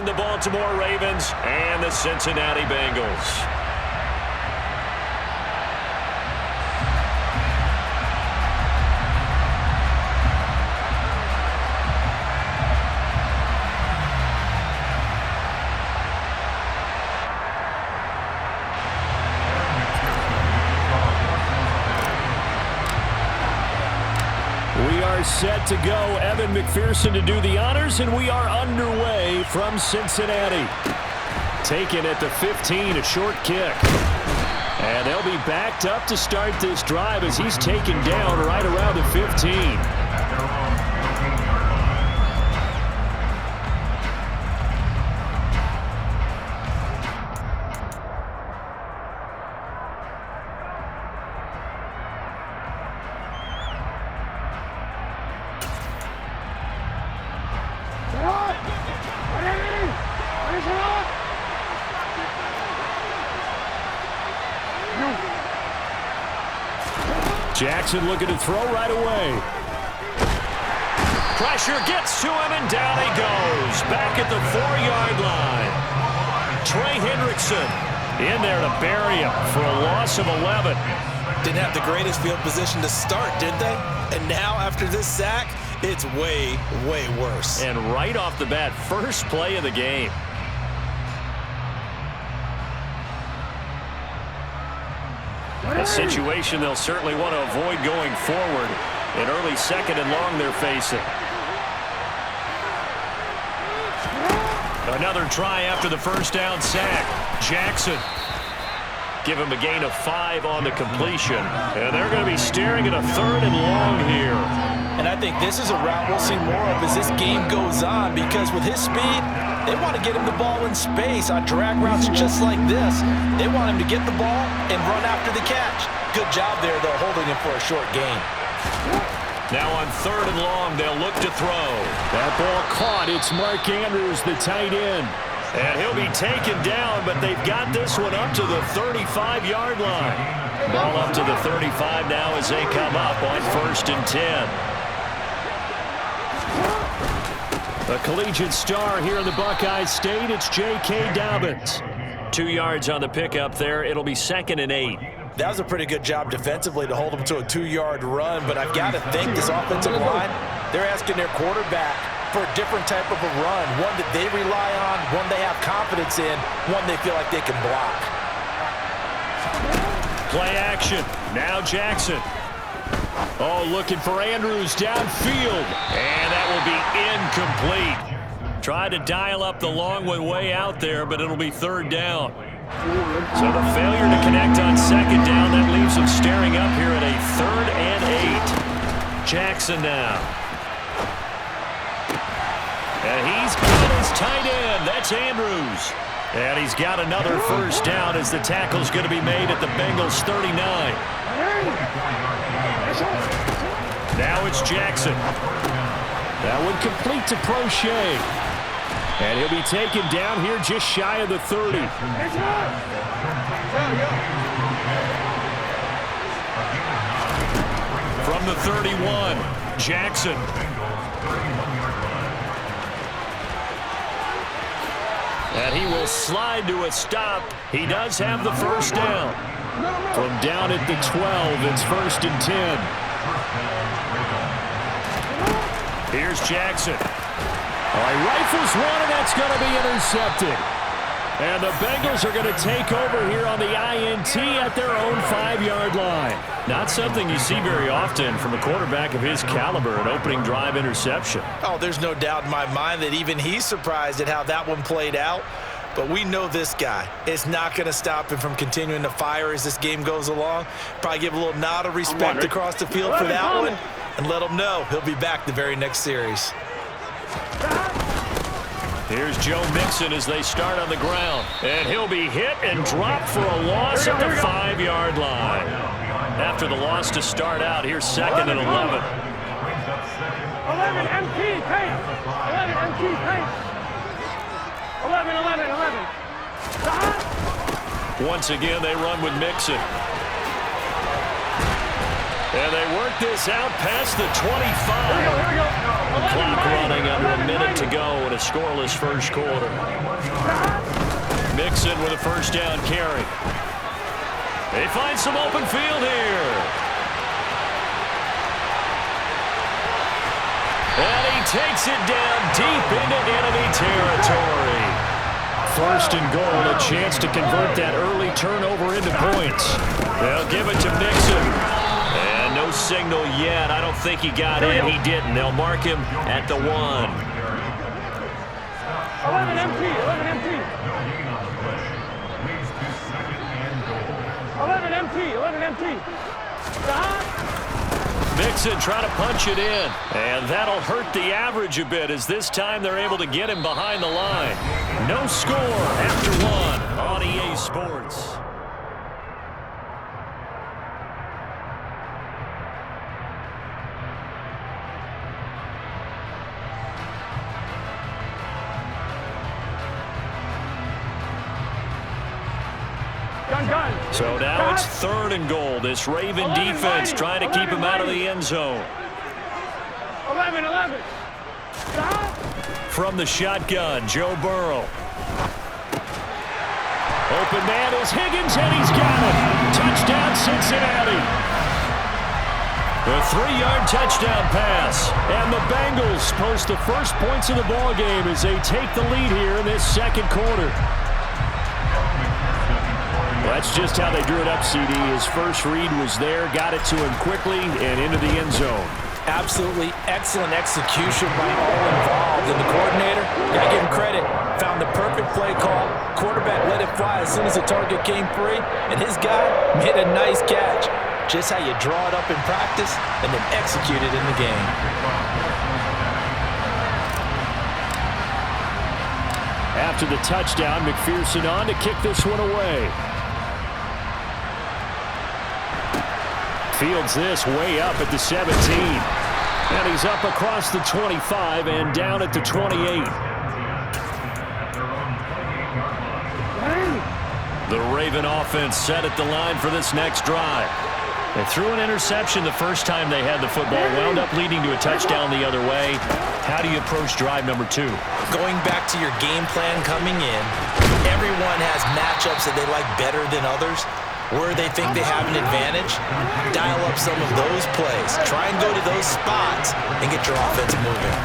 The Baltimore Ravens and the Cincinnati Bengals. We are set to go. Evan McPherson to do the honors, and we are underway from Cincinnati. Taken at the 15, a short kick. And they'll be backed up to start this drive as he's taken down right around the 15. Jackson looking to throw right away. Pressure gets to him, and down he goes. Back at the 4-yard line. Trey Hendrickson in there to bury him for a loss of 11. Didn't have the greatest field position to start, did they? And now after this sack, it's way, way worse. And right off the bat, first play of the game. A situation they'll certainly want to avoid going forward. An early second and long they're facing. Another try after the first down sack. Jackson. Give him a gain of 5 on the completion. And they're going to be staring at a 3rd and long here. And I think this is a route we'll see more of as this game goes on, because with his speed, they want to get him the ball in space on drag routes just like this. They want him to get the ball and run after the catch. Good job there, though, holding him for a short gain. Now on 3rd and long, they'll look to throw. That ball caught. It's Mark Andrews, the tight end. And he'll be taken down, but they've got this one up to the 35-yard line. Ball up to the 35 now as they come up on 1st and 10. A collegiate star here in the Buckeye State, it's J.K. Dobbins. 2 yards on the pickup there. It'll be 2nd and 8. That was a pretty good job defensively to hold them to a 2-yard run, but I've got to think this offensive line, they're asking their quarterback for a different type of a run, one that they rely on, one they have confidence in, one they feel like they can block. Play action. Now Jackson. Oh, looking for Andrews downfield. And that will be incomplete. Tried to dial up the long one way out there, but it'll be 3rd down. So the failure to connect on 2nd down, that leaves them staring up here at a 3rd and 8. Jackson now. And he's got his tight end. That's Andrews. And he's got another first down as the tackle's going to be made at the Bengals 39. Now it's Jackson. That one complete to Prochet. And he'll be taken down here just shy of the 30. From the 31, Jackson. And he will slide to a stop. He does have the first down. From down at the 12, it's 1st and 10. Here's Jackson. All right, rifles one, and that's going to be intercepted. And the Bengals are going to take over here on the INT at their own 5-yard line. Not something you see very often from a quarterback of his caliber, an opening drive interception. Oh, there's no doubt in my mind that even he's surprised at how that one played out. But we know this guy is not going to stop him from continuing to fire as this game goes along. Probably give a little nod of respect across the field for that one and let him know he'll be back the very next series. Here's Joe Mixon as they start on the ground. And he'll be hit and dropped for a loss at the 5-yard line. After the loss to start out, here's 2nd and 11. 11 MT pace. 11 MT pace. 11, 11, 11. Once again, they run with Mixon. And they work this out past the 25. Here we go. Clock running under a minute to go in a scoreless first quarter. Mixon with a first down carry. They find some open field here. And he takes it down deep into enemy territory. First and goal, a chance to convert that early turnover into points. They'll give it to Mixon. And no signal yet. I don't think he got in. He didn't. They'll mark him at the 1. 11 empty. 11 empty. 11 empty. 11 empty. Mixon trying to punch it in. And that'll hurt the average a bit as this time they're able to get him behind the line. No score after 1 on EA Sports. So now it's 3rd and goal. This Raven defense trying to keep him out of the end zone. 11. From the shotgun, Joe Burrow. Open man is Higgins, and he's got it. Touchdown, Cincinnati. The 3-yard touchdown pass. And the Bengals post the first points of the ball game as they take the lead here in this second quarter. That's just how they drew it up, CD. His first read was there, got it to him quickly, and into the end zone. Absolutely excellent execution by all involved. And the coordinator, got to give him credit, found the perfect play call. Quarterback let it fly as soon as the target came free, and his guy made a nice catch. Just how you draw it up in practice and then execute it in the game. After the touchdown, McPherson on to kick this one away. Fields this way up at the 17. And he's up across the 25 and down at the 28. The Raven offense set at the line for this next drive. They threw an interception the first time they had the football, wound up leading to a touchdown the other way. How do you approach drive number 2? Going back to your game plan coming in, everyone has matchups that they like better than others. Where they think they have an advantage, dial up some of those plays. Try and go to those spots and get your offense moving.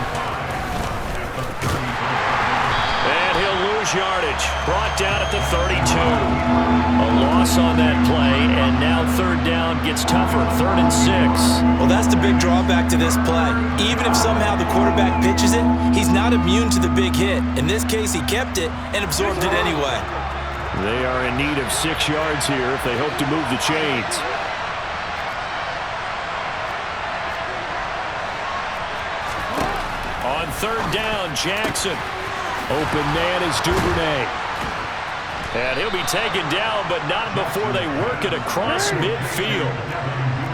And he'll lose yardage. Brought down at the 32. A loss on that play, and now 3rd down gets tougher. 3rd and 6. Well, that's the big drawback to this play. Even if somehow the quarterback pitches it, he's not immune to the big hit. In this case, he kept it and absorbed it anyway. They are in need of 6 yards here if they hope to move the chains. On 3rd down, Jackson. Open man is Duvernay. And he'll be taken down, but not before they work it across midfield.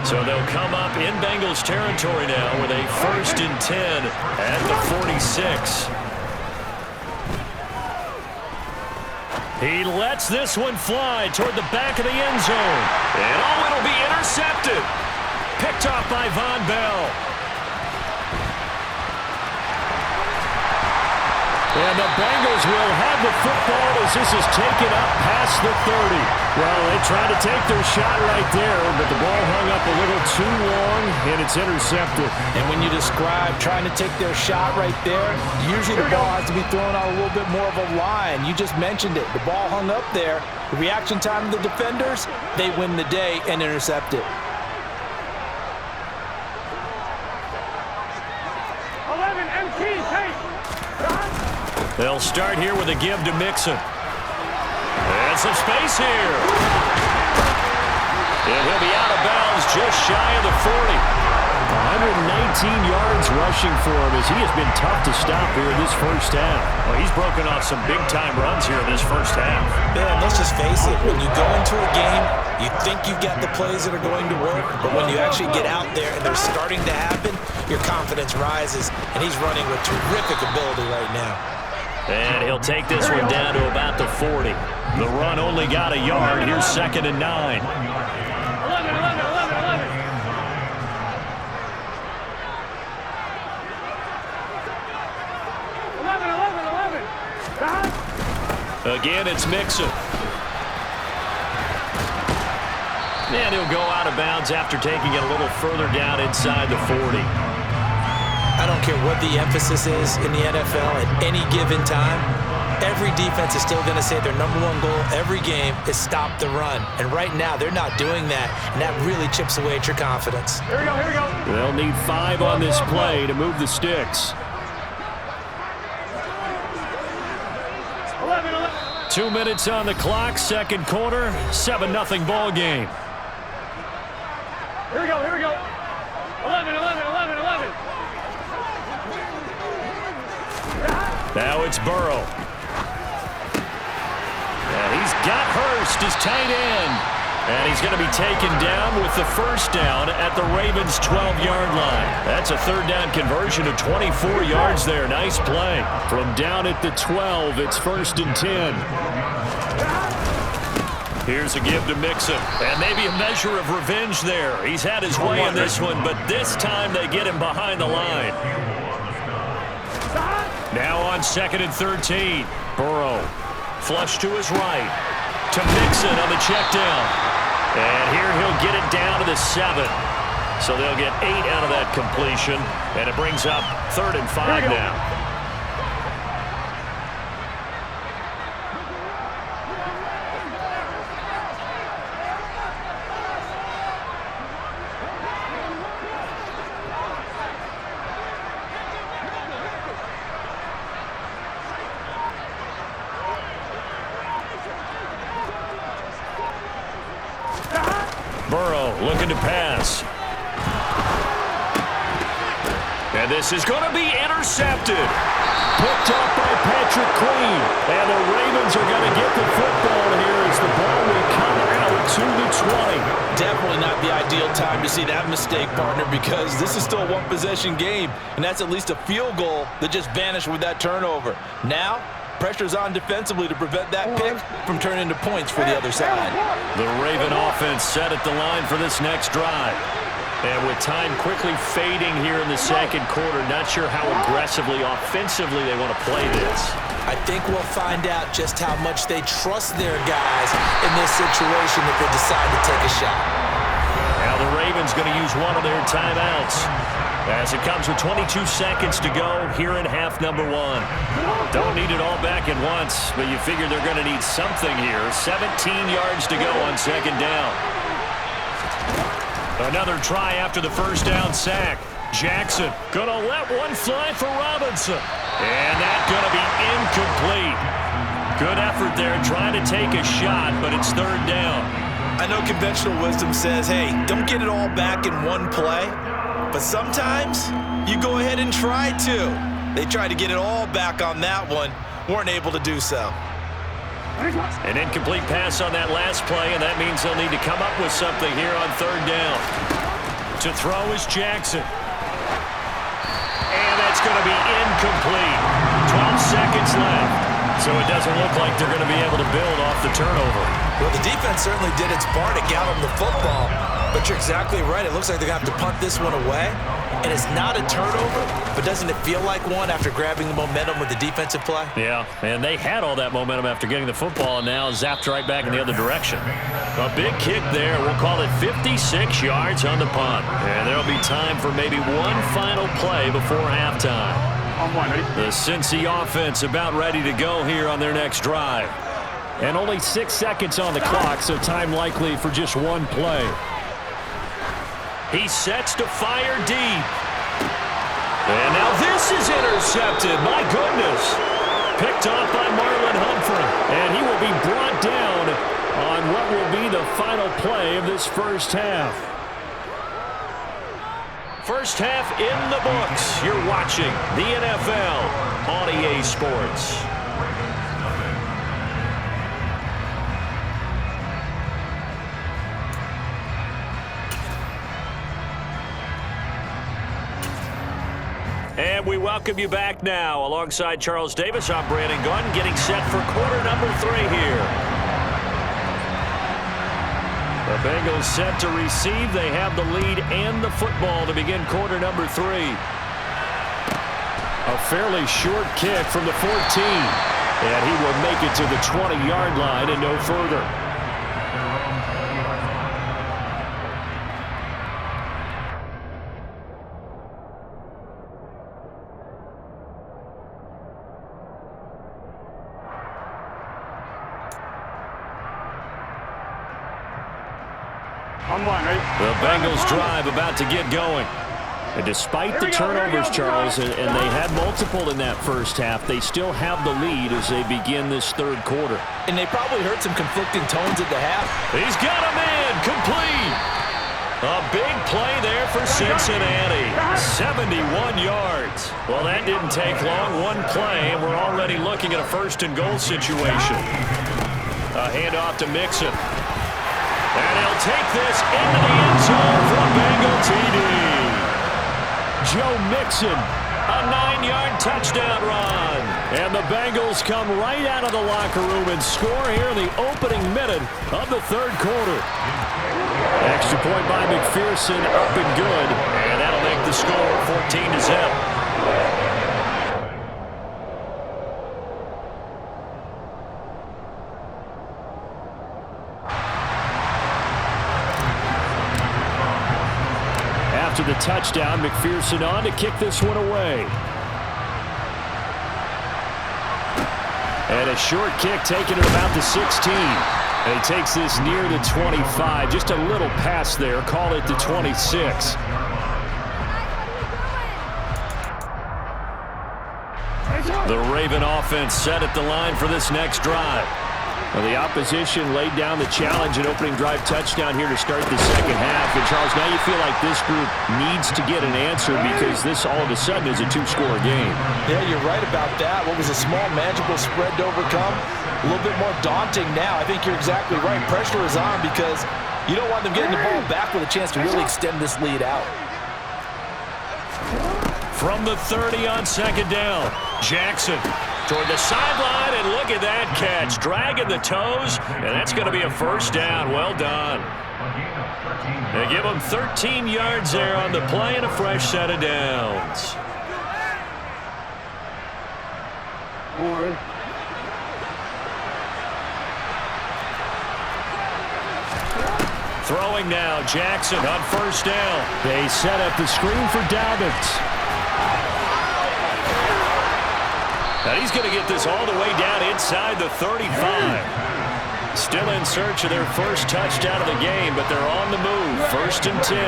So they'll come up in Bengals territory now with a 1st and 10 at the 46. He lets this one fly toward the back of the end zone. And it'll be intercepted. Picked off by Von Bell. And the Bengals will have the football as this is taken up past the 30. Well, they tried to take their shot right there, but the ball hung up a little too long, and it's intercepted. And when you describe trying to take their shot right there, usually the ball has to be thrown out a little bit more of a line. You just mentioned it. The ball hung up there. The reaction time of the defenders, they win the day and intercept it. 11 empty. Hey. They'll start here with a give to Mixon. And some space here. And he'll be out of bounds just shy of the 40. 119 yards rushing for him as he has been tough to stop here in this first half. Well, he's broken off some big-time runs here in this first half. Man, let's just face it. When you go into a game, you think you've got the plays that are going to work, but when you actually get out there and they're starting to happen, your confidence rises, and he's running with terrific ability right now. And he'll take this one down to about the 40. The run only got a yard. Here's 2nd and 9. 11. Again, it's Mixon. And he'll go out of bounds after taking it a little further down inside the 40. I don't care what the emphasis is in the NFL at any given time. Every defense is still going to say their number one goal every game is stop the run. And right now, they're not doing that, and that really chips away at your confidence. Here we go, here we go. They'll need 5 on this play to move the sticks. 11. 2 minutes on the clock, second quarter, 7-0 ball game. Here we go, here we go. 11. Now it's Burrow. And he's got Hurst, his tight end. And he's going to be taken down with the first down at the Ravens' 12-yard line. That's a third down conversion of 24 yards there. Nice play. From down at the 12, it's 1st and 10. Here's a give to Mixon. And maybe a measure of revenge there. He's had his way in this one, but this time they get him behind the line. Now on 2nd and 13. Burrow. Flush to his right. To Mixon on the check down. And here he'll get it down to the 7. So they'll get 8 out of that completion. And it brings up 3rd and 5 now. Burrow looking to pass. And this is going to be intercepted. Picked up by Patrick Queen. And the Ravens are going to get the football here as the ball will come out to the 20. Definitely not the ideal time to see that mistake, partner, because this is still a one-possession game, and that's at least a field goal that just vanished with that turnover. Now, pressure's on defensively to prevent that pick from turning into points for the other side. The Raven offense set at the line for this next drive. And with time quickly fading here in the second quarter, not sure how aggressively, offensively they want to play this. I think we'll find out just how much they trust their guys in this situation if they decide to take a shot. Now the Ravens going to use one of their timeouts as it comes with 22 seconds to go here in half number 1. Don't need it all back at once, but you figure they're going to need something here. 17 yards to go on second down. Another try after the first down sack. Jackson going to let one fly for Robinson. And that's going to be incomplete. Good effort there trying to take a shot, but it's third down. I know conventional wisdom says, hey, don't get it all back in one play. But sometimes you go ahead and try to. They tried to get it all back on that one. Weren't able to do so. An incomplete pass on that last play, and that means they'll need to come up with something here on third down. To throw is Jackson. And that's going to be incomplete. 12 seconds left. So it doesn't look like they're going to be able to build off the turnover. Well, the defense certainly did its part to get them the football. But you're exactly right. It looks like they're going to have to punt this one away. And it's not a turnover, but doesn't it feel like one after grabbing the momentum with the defensive play? Yeah, and they had all that momentum after getting the football and now zapped right back in the other direction. A big kick there. We'll call it 56 yards on the punt. And there'll be time for maybe one final play before halftime. The Cincy offense about ready to go here on their next drive. And only 6 seconds on the clock, so time likely for just one play. He sets to fire deep. And now this is intercepted. My goodness. Picked off by Marlon Humphrey. And he will be brought down on what will be the final play of this first half. First half in the books. You're watching the NFL on EA Sports. And we welcome you back now. Alongside Charles Davis, I'm Brandon Gunn, getting set for quarter number 3 here. The Bengals set to receive. They have the lead and the football to begin quarter number 3. A fairly short kick from the 14. And he will make it to the 20-yard line and no further. The Bengals drive about to get going. And despite the turnovers, Charles, and they had multiple in that first half, they still have the lead as they begin this third quarter. And they probably heard some conflicting tones at the half. He's got a man complete. A big play there for Cincinnati. 71 yards. Well, that didn't take long. One play, and we're already looking at a first-and-goal situation. A handoff to Mixon. And he'll take this into the end zone for a Bengal TD. Joe Mixon, a 9-yard touchdown run. And the Bengals come right out of the locker room and score here in the opening minute of the third quarter. Extra point by McPherson, up and good. And that'll make the score 14-0. After the touchdown, McPherson on to kick this one away. And a short kick taken at about the 16. And he takes this near the 25. Just a little pass there. Call it the 26. The Raven offense set at the line for this next drive. Well, the opposition laid down the challenge and opening drive touchdown here to start the second half. And, Charles, now you feel like this group needs to get an answer because this all of a sudden is a two-score game. Yeah, you're right about that. What was a small, manageable spread to overcome, a little bit more daunting now. I think you're exactly right. Pressure is on because you don't want them getting the ball back with a chance to really extend this lead out. From the 30 on second down, Jackson toward the sideline, and look at that catch. Dragging the toes, and that's going to be a first down. Well done. They give him 13 yards there on the play and a fresh set of downs. Throwing now, Jackson on first down. They set up the screen for Dobbins. And he's going to get this all the way down inside the 35. Still in search of their first touchdown of the game, but they're on the move. First and 10.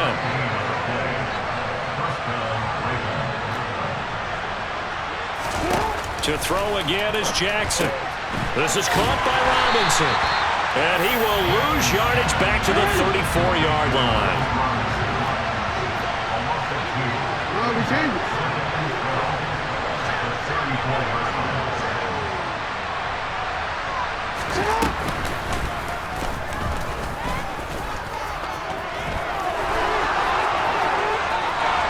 To throw again is Jackson. This is caught by Robinson. And he will lose yardage back to the 34-yard line.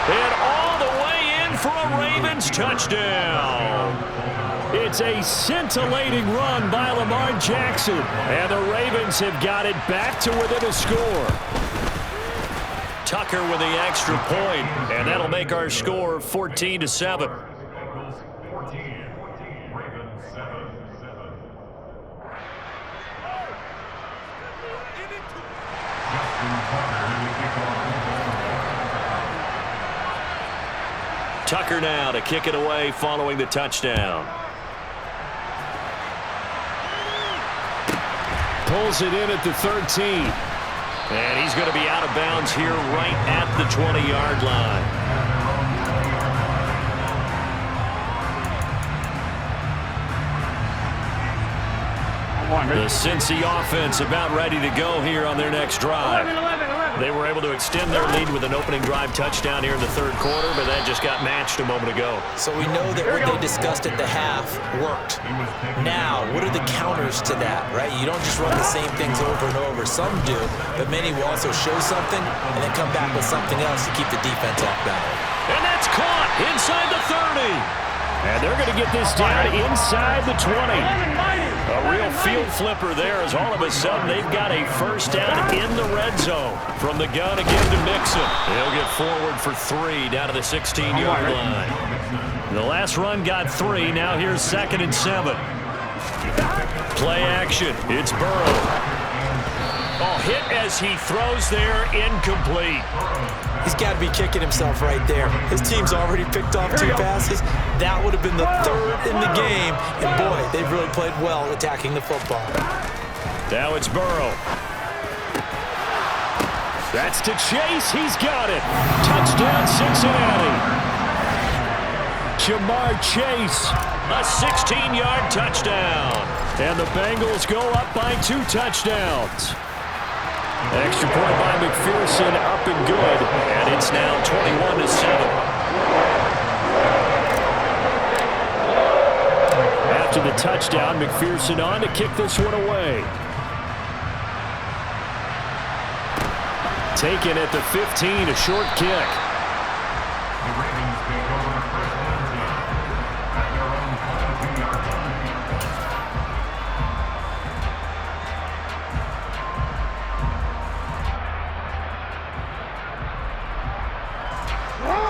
And all the way in for a Ravens touchdown. It's a scintillating run by Lamar Jackson. And the Ravens have got it back to within a score. Tucker with the extra point, and that'll make our score 14-7. Tucker now to kick it away following the touchdown. Pulls it in at the 13. And he's going to be out of bounds here right at the 20-yard line. The Cincy offense about ready to go here on their next drive. They were able to extend their lead with an opening drive touchdown here in the third quarter, but that just got matched a moment ago. So we know that what they discussed at the half worked. Now, what are the counters to that, right? You don't just run the same things over and over. Some do, but many will also show something and then come back with something else to keep the defense off balance. And that's caught inside the 30. And they're going to get this down inside the 20. A real field flipper there as all of a sudden they've got a first down in the red zone. From the gun again to Mixon. He'll get forward for 3 down to the 16-yard line. The last run got 3. Now here's 2nd and 7. Play action. It's Burrow. Oh, hit as he throws there, incomplete. He's got to be kicking himself right there. His team's already picked off 2 passes. That would have been the 3rd in the game. And, boy, they've really played well attacking the football. Now it's Burrow. That's to Chase. He's got it. Touchdown, Cincinnati. Jamar Chase, a 16-yard touchdown. And the Bengals go up by 2 touchdowns. Extra point by McPherson, up and good. And it's now 21-7. After the touchdown, McPherson on to kick this one away. Taken at the 15, a short kick.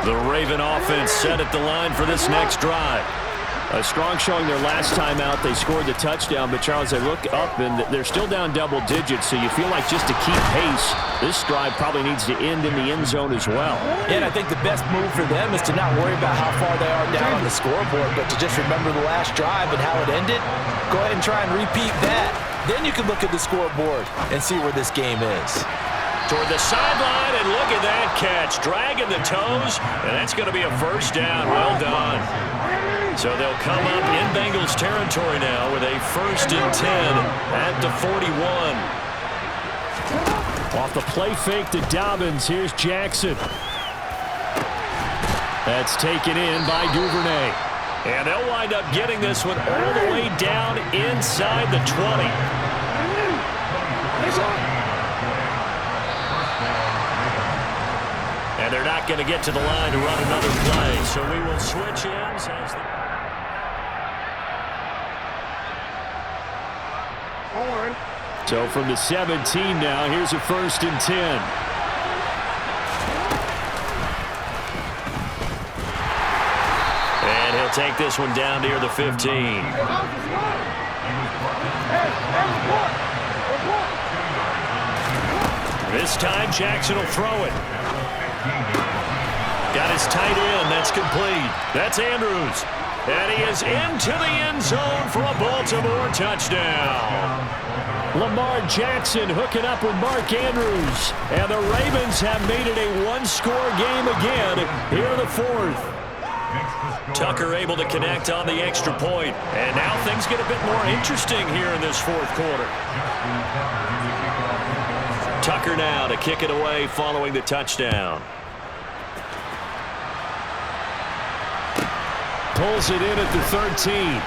The Raven offense set at the line for this next drive. A strong showing their last time out. They scored the touchdown, but Charles, they look up and they're still down double digits, so you feel like just to keep pace, this drive probably needs to end in the end zone as well. Yeah, and I think the best move for them is to not worry about how far they are down on the scoreboard, but to just remember the last drive and how it ended. Go ahead and try and repeat that. Then you can look at the scoreboard and see where this game is. Toward the sideline, and look at that catch. Dragging the toes, and that's going to be a first down. Well done. So they'll come up in Bengals territory now with a 1st and 10 at the 41. Off the play fake to Dobbins, here's Jackson. That's taken in by Duvernay. And they'll wind up getting this one all the way down inside the 20. And they're not going to get to the line to run another play. So we will switch ends. So from the 17 now, here's a 1st and 10. And he'll take this one down near the 15. This time Jackson will throw it. Got his tight end. That's complete. That's Andrews. And he is into the end zone for a Baltimore touchdown. Lamar Jackson hooking up with Mark Andrews. And the Ravens have made it a 1-score game again here in the 4th. Tucker able to connect on the extra point. And now things get a bit more interesting here in this 4th quarter. Tucker now to kick it away following the touchdown. Pulls it in at the 13.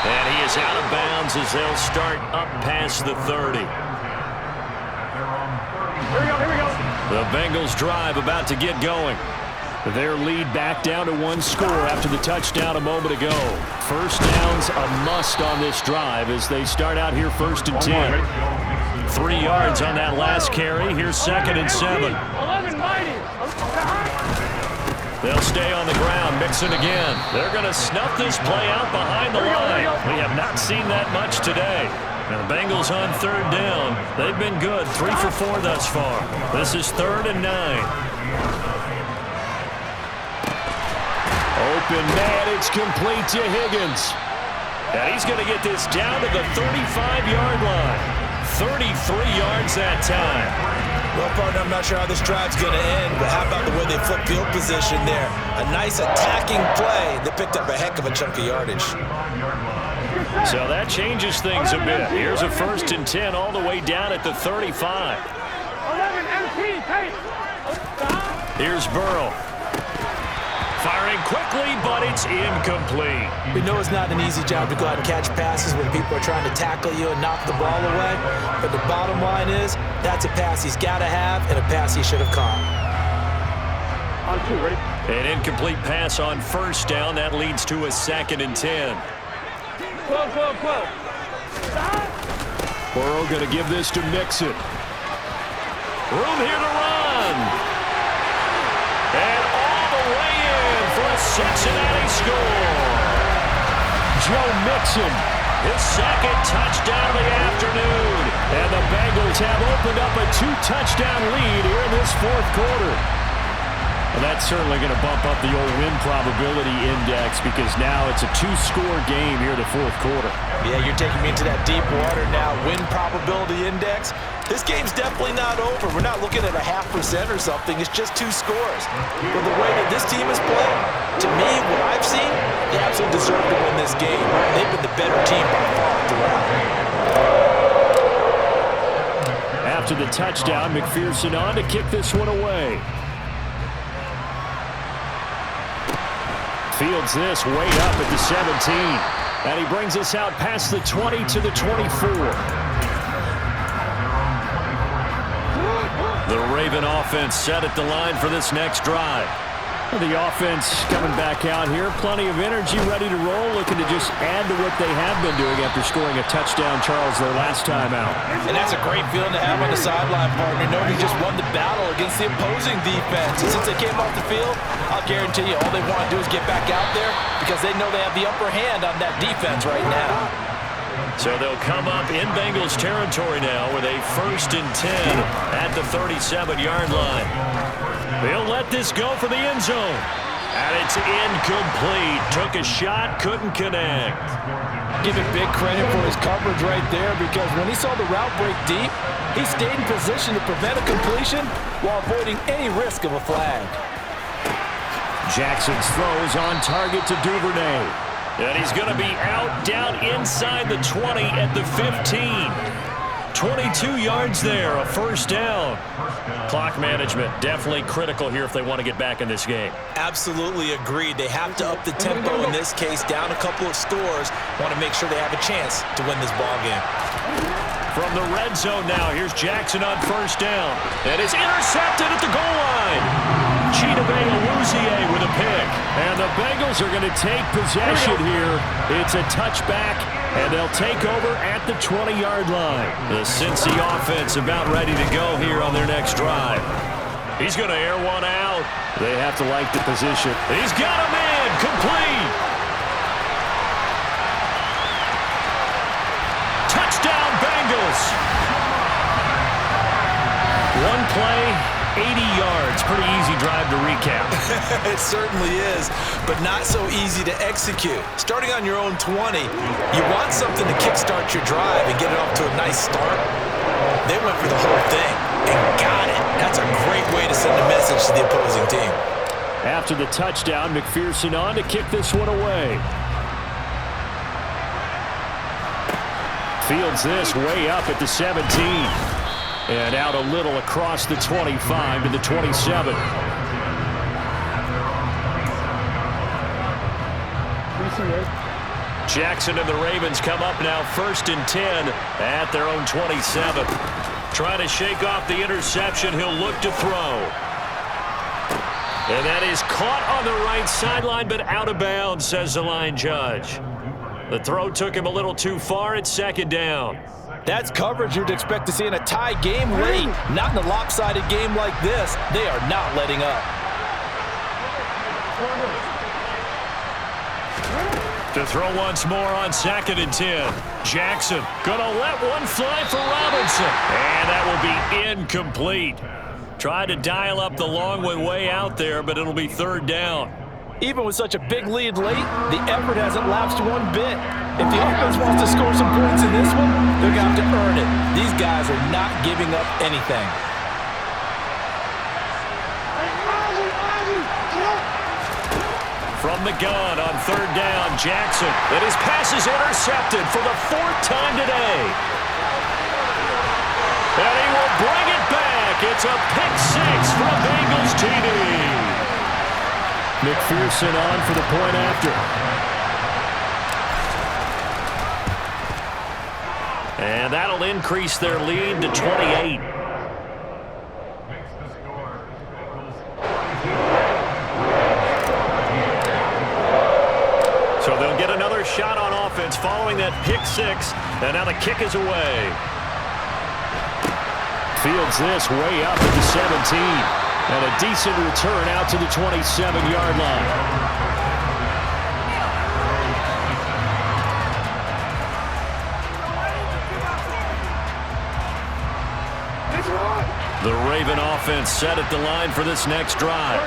And he is out of bounds as they'll start up past the 30. Here we go. The Bengals drive about to get going. Their lead back down to 1 score after the touchdown a moment ago. First down's a must on this drive as they start out here 1st and 10. 3 yards on that last carry. Here's 2nd and 7. 11 mighty. They'll stay on the ground, mixing again. They're going to snuff this play out behind the line. We have not seen that much today. And the Bengals on 3rd down. They've been good, 3 for 4 thus far. This is 3rd and 9. Open man, it's complete to Higgins. And he's going to get this down to the 35-yard line. 33 yards that time. Well, partner, I'm not sure how this drive's going to end, but how about the way they flip field position there? A nice attacking play that picked up a heck of a chunk of yardage. So that changes things a bit. Here's a 1st and 10 all the way down at the 35. 11 MT, take. Here's Burrow. Firing quickly, but it's incomplete. We know it's not an easy job to go out and catch passes when people are trying to tackle you and knock the ball away. But the bottom line is, that's a pass he's got to have and a pass he should have caught. On 2, ready? An incomplete pass on 1st down. That leads to a 2nd and 10. 12. Burrow going to give this to Mixon. Room here to run. And all the way in for a Cincinnati score. Joe Mixon His second touchdown of the afternoon. And the Bengals have opened up a 2-touchdown lead here in this fourth quarter. Well, that's certainly going to bump up the old win probability index because now it's a 2-score game here in the fourth quarter. Yeah, you're taking me into that deep water now. Win probability index. This game's definitely not over. We're not looking at a 0.5% or something. It's just 2 scores. But the way that this team is playing, to me, what I've seen, they absolutely deserve to win this game. They've been the better team by far throughout. After the touchdown, McPherson on to kick this one away. Fields this way up at the 17. And he brings us out past the 20 to the 24. The Raven offense set at the line for this next drive. The offense coming back out here. Plenty of energy, ready to roll, looking to just add to what they have been doing after scoring a touchdown, Charles, their last time out. And that's a great feeling to have on the sideline, partner, knowing you just won the battle against the opposing defense. And since they came off the field, I'll guarantee you all they want to do is get back out there because they know they have the upper hand on that defense right now. So they'll come up in Bengals territory now with a 1st and 10 at the 37-yard line. They'll let this go for the end zone. And it's incomplete. Took a shot, couldn't connect. Give him big credit for his coverage right there because when he saw the route break deep, he stayed in position to prevent a completion while avoiding any risk of a flag. Jackson's throws on target to Duvernay. And he's going to be out down inside the 20 at the 15. 22 yards there, a 1st down. Clock management definitely critical here if they want to get back in this game. Absolutely agreed. They have to up the tempo in this case, down a couple of scores. Want to make sure they have a chance to win this ball game. From the red zone now, here's Jackson on 1st down. And it's intercepted at the goal line. Chidobe Awuzie with a pick. And the Bengals are going to take possession here. It's a touchback, and they'll take over at the 20-yard line. The Cincy offense about ready to go here on their next drive. He's going to air one out. They have to like the position. He's got him in. Complete. Touchdown, Bengals. One play, 80 yards. Pretty easy drive to recap. It certainly is, but not so easy to execute. Starting on your own 20, you want something to kickstart your drive and get it off to a nice start. They went for the whole thing and got it. That's a great way to send a message to the opposing team. After the touchdown, McPherson on to kick this one away. Fields this way up at the 17. And out a little across the 25 to the 27. Jackson and the Ravens come up now 1st and 10 at their own 27. Trying to shake off the interception. He'll look to throw. And that is caught on the right sideline, but out of bounds, says the line judge. The throw took him a little too far. It's 2nd down. That's coverage you'd expect to see in a tie game late. Not in a lopsided game like this. They are not letting up. To throw once more on 2nd and 10. Jackson gonna let one fly for Robinson. And that will be incomplete. Tried to dial up the long way out there, but it'll be 3rd down. Even with such a big lead late, the effort hasn't lapsed one bit. If the offense wants to score some points in this one, they're going to have to earn it. These guys are not giving up anything. From the gun on 3rd down, Jackson. And his pass is intercepted for the 4th time today. And he will bring it back. It's a pick 6 for a Bengals TD. McPherson on for the point after. And that'll increase their lead to 28. So they'll get another shot on offense following that pick 6. And now the kick is away. Fields this way up at the 17. And a decent return out to the 27-yard line. The Raven offense set at the line for this next drive.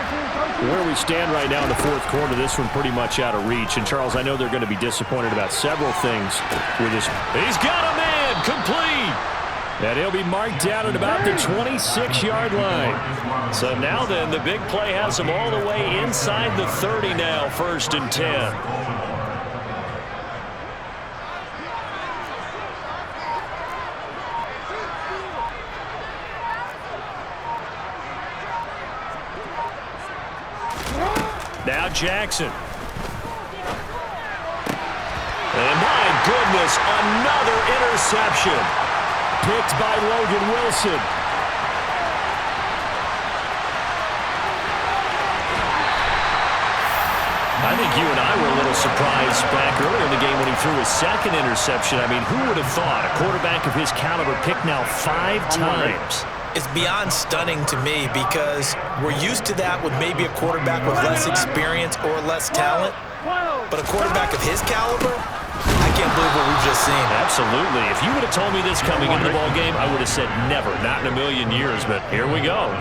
Where we stand right now in the fourth quarter, this one pretty much out of reach. And, Charles, I know they're going to be disappointed about several things with this. He's got a man, complete. And he'll be marked down at about the 26-yard line. So now then, the big play has him all the way inside the 30 now, 1st and 10. Now Jackson. And my goodness, another interception. Picked by Logan Wilson. I think you and I were a little surprised back earlier in the game when he threw his second interception. I mean, who would have thought a quarterback of his caliber picked now 5 times? It's beyond stunning to me because we're used to that with maybe a quarterback with less experience or less talent. But a quarterback of his caliber, I can't believe what we've just seen. Absolutely. If you would have told me this coming into the ball game, I would have said never, not in a million years. But here we go.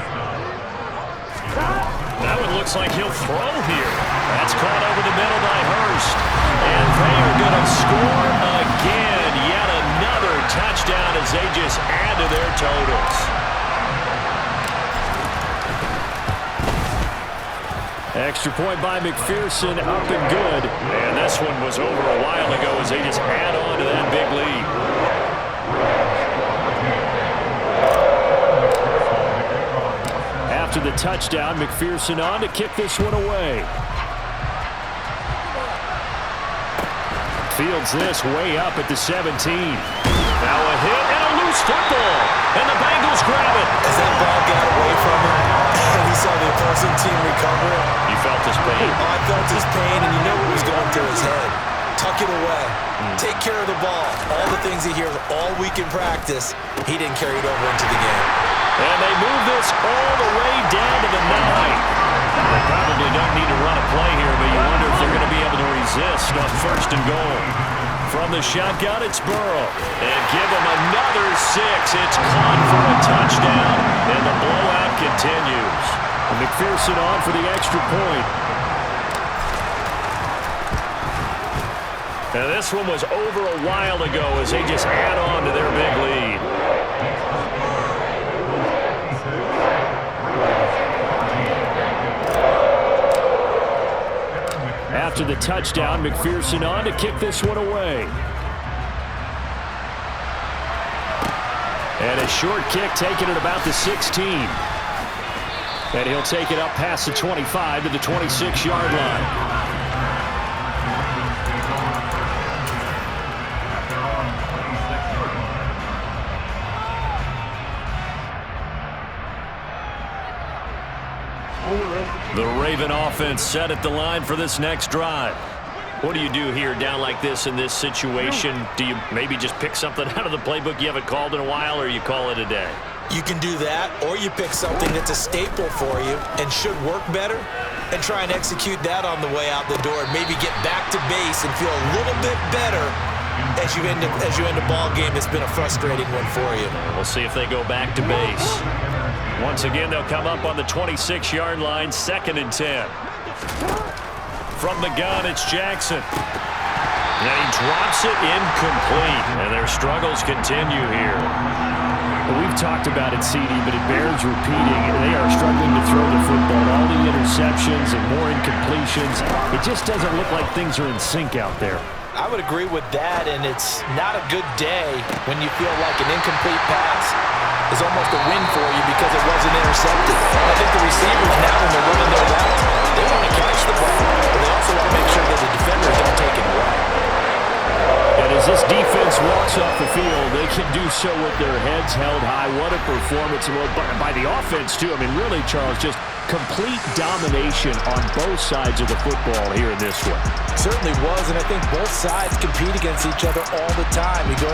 That one looks like he'll throw here. That's caught over the middle by Hurst. And they are going to score again. Yet another touchdown as they just add to their totals. Extra point by McPherson, up and good. And this one was over a while ago as they just add on to that big lead. After the touchdown, McPherson on to kick this one away. Fields this way up at the 17. Now a hit and a loose football. And the Bengals grab it. As that ball got away from him, and he saw the opposing team recover it. You felt his pain? Oh, I felt his pain, and you know what was going through his head. Tuck it away. Take care of the ball. All the things he hears all week in practice, he didn't carry it over into the game. And they move this all the way down to the 9. They probably don't need to run a play here, but you wonder if they're going to be able to resist on 1st and goal. From the shotgun, it's Burrow. And give him another 6. It's caught for a touchdown, and the blowout continues. And McPherson on for the extra point. And this one was over a while ago as they just add on to their big lead. After the touchdown, McPherson on to kick this one away. And a short kick taken at about the 16. And he'll take it up past the 25 to the 26-yard line. The Raven offense set at the line for this next drive. What do you do here down like this in this situation? Do you maybe just pick something out of the playbook you haven't called in a while, or you call it a day? You can do that, or you pick something that's a staple for you and should work better and try and execute that on the way out the door and maybe get back to base and feel a little bit better as you end a ball game that's been a frustrating one for you. We'll see if they go back to base. Once again, they'll come up on the 26-yard line, 2nd and 10. From the gun, it's Jackson. And he drops it incomplete, and their struggles continue here. Well, we've talked about it, CD, but it bears repeating. They are struggling to throw the football. All the interceptions and more incompletions. It just doesn't look like things are in sync out there. I would agree with that, and it's not a good day when you feel like an incomplete pass is almost a win for you because it wasn't intercepted. I think the receivers now, when they're running their routes, they want to catch the ball, but they also want to make sure that the defenders don't take it away. And as this defense walks off the field, they can do so with their heads held high. What a performance by the offense, too. I mean, really, Charles, just complete domination on both sides of the football here in this one. Certainly was, and I think both sides compete against each other all the time. You go